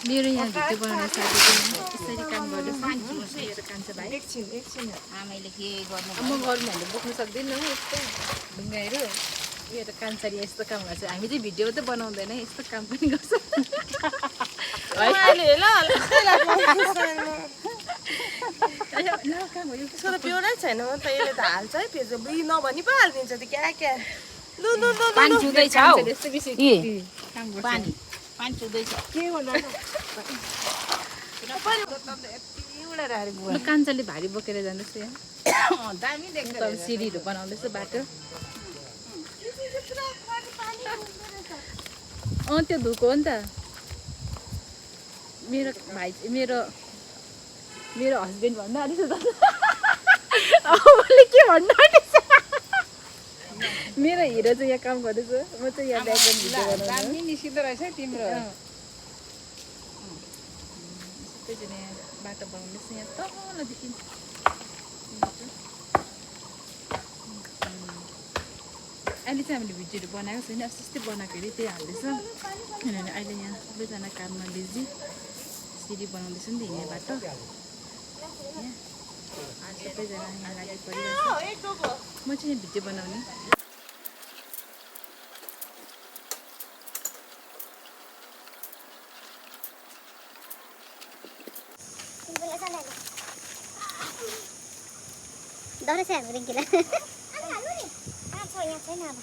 मेरो यहाँ भिडियो बनाउन साथी त्यसरी काम गर्दैछ मेरो कान्छा भाइ एकछिन आमैले के गर्नु म गर्नु भने बोक्नु सक्दिनँ हो यस्तो ढुङ्गाहरू यो त कान्छारी यस्तो काम गर्छ हामी चाहिँ भिडियो मात्रै बनाउँदैन यस्तो काम पनि गर्छ त्यसको त प्योरै छैन म त यसले त हाल्छ है पेज नभनी पो हालिदिन्छ त क्या लु पानी चुदैछ हौ यस्तो बेसी काम गर्छ पानी चुदैछ के गर्नु ल कान्छाले भारी बोकेर जाँदैछ यहाँ दामी देख्छ तब सिडीहरू बनाउँदैछ बाटो त्यो धुको हो नि त मेरो भाइ मेरो हस्बेन्ड भन्नु आँटेछ त मैले के भन्नु आँटेछ मेरो हिरो चाहिँ यहाँ काम गर्दैछ म चाहिँ यहाँ ब्याकग्राउन्ड भिडियो बनाउँछु दामी निस्किँदो रहेछ तिम्रो सबैजना यहाँ बाटो बनाउँदैछ यहाँ तलदेखि अहिले चाहिँ हामीले भिडियोहरू बनाएको छैन अस्ति बनाएको अरे त्यही हाल्दैछ किनभने अहिले यहाँ सबैजना काममा बिजी सिडी बनाउँदैछ नि त हिँड्ने बाटो सबैजना यहाँ लागि परिरहेको म चाहिँ यहाँ भिडियो बनाउने Đó là xe của mình kìa. Ăn thử đi. Ăn thôi nha, thế nào mà.